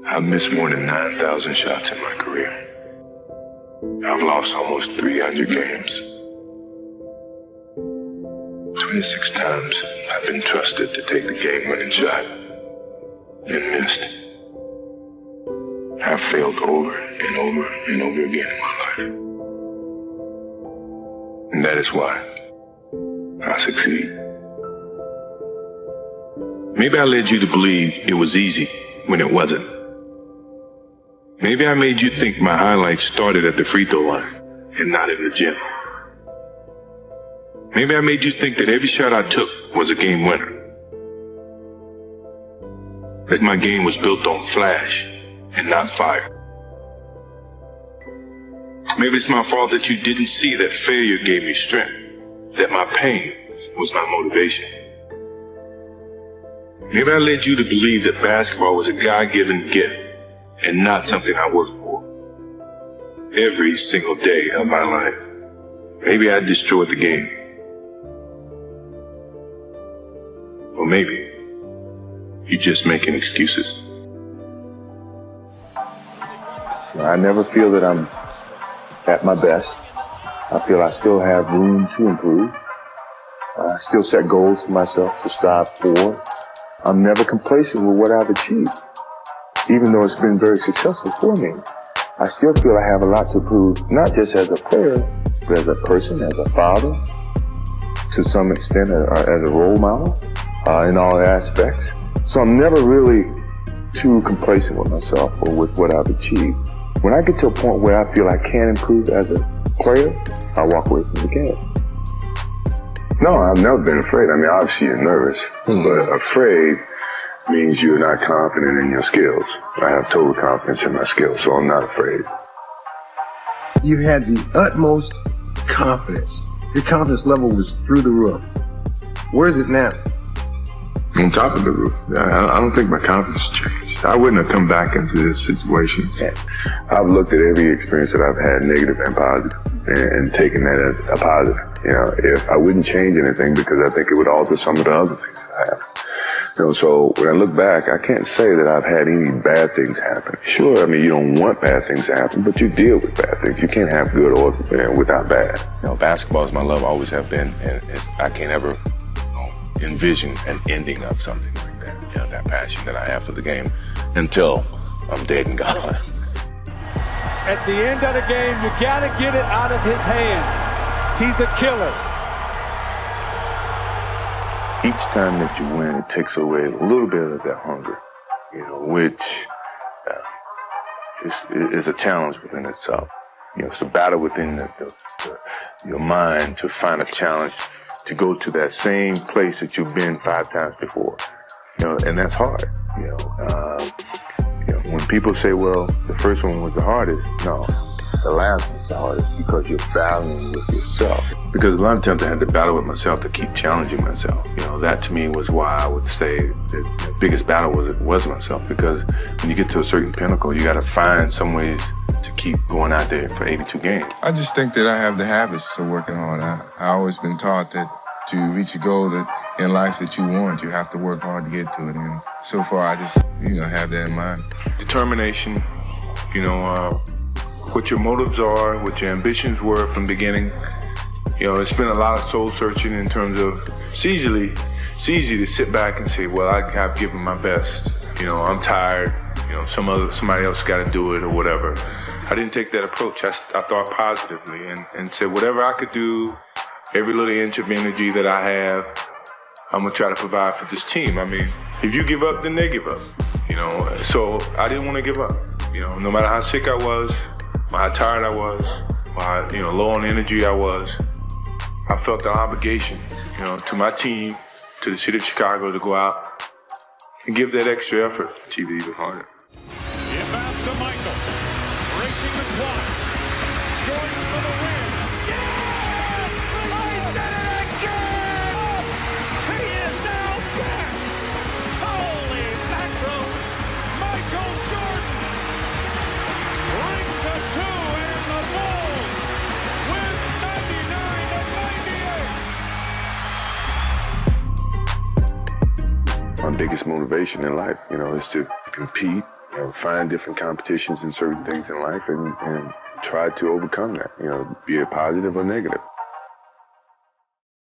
I've missed more than 9,000 shots in my career. I've lost almost 300 games. 26 times I've been trusted to take the game-winning shot and missed. I've failed over and over and over again in my life. And that is why I succeed. Maybe I led you to believe it was easy when it wasn't. Maybe I made you think my highlights started at the free throw line and not in the gym. Maybe I made you think that every shot I took was a game winner. That my game was built on flash and not fire. Maybe it's my fault that you didn't see that failure gave me strength, that my pain was my motivation. Maybe I led you to believe that basketball was a God-given gift and not something I worked for. Every single day of my life, maybe I destroyed the game. Or maybe you're just making excuses. I never feel that I'm at my best. I feel I still have room to improve. I still set goals for myself to strive for. I'm never complacent with what I've achieved. Even though it's been very successful for me, I still feel I have a lot to prove, not just as a player, but as a person, as a father, to some extent as a role model in all aspects. So I'm never really too complacent with myself or with what I've achieved. When I get to a point where I feel I can improve as a player, I walk away from the game. No, I've never been afraid. I mean, obviously you're nervous, but afraid means you're not confident in your skills. I have total confidence in my skills, so I'm not afraid. You had the utmost confidence. Your confidence level was through the roof. Where is it now? On top of the roof. I don't think my confidence changed. I wouldn't have come back into this situation. I've looked at every experience that I've had, negative and positive, and taken that as a positive. You know, if I wouldn't change anything because I think it would alter some of the other things that I have. You know, so when I look back, I can't say that I've had any bad things happen. Sure, I mean, you don't want bad things to happen, but you deal with bad things. You can't have good or without bad. You know, basketball is my love, always have been, and I can't ever envision an ending of something like that. You know, that passion that I have for the game until I'm dead and gone. At the end of the game, you gotta get it out of his hands. He's a killer. Each time that you win, it takes away a little bit of that hunger, you know, which is a challenge within itself. You know, it's a battle within your mind to find a challenge to go to that same place that you've been 5 times before. You know, and that's hard. You know, when people say, well, the first one was the hardest, no. The last one's the hardest because you're battling with yourself. Because a lot of times I had to battle with myself to keep challenging myself. You know, that to me was why I would say the biggest battle was myself. Because when you get to a certain pinnacle, you got to find some ways to keep going out there for 82 games. I just think that I have the habits of working hard. I always been taught that to reach a goal that in life that you want, you have to work hard to get to it. And so far, I just, have that in mind. Determination, what your motives are, what your ambitions were from the beginning. You know, it's been a lot of soul searching in terms of it's easy to sit back and say, well, I have given my best. You know, I'm tired. You know, somebody else got to do it or whatever. I didn't take that approach. I thought positively and said whatever I could do, every little inch of energy that I have, I'm gonna try to provide for this team. I mean, if you give up, then they give up. You know, so I didn't want to give up. You know, no matter how sick I was, how tired I was, how low on energy I was, I felt the obligation, to my team, to the city of Chicago to go out and give that extra effort to achieve it even harder. Inbounds to Michael, racing the clock. Jordan for the win. Yes! He did it again! He is now back! Holy mackerel! Michael Jordan rings a 2, and the Bulls win 99-98. My biggest motivation in life, is to compete find different competitions in certain things in life and try to overcome that, be it positive or negative.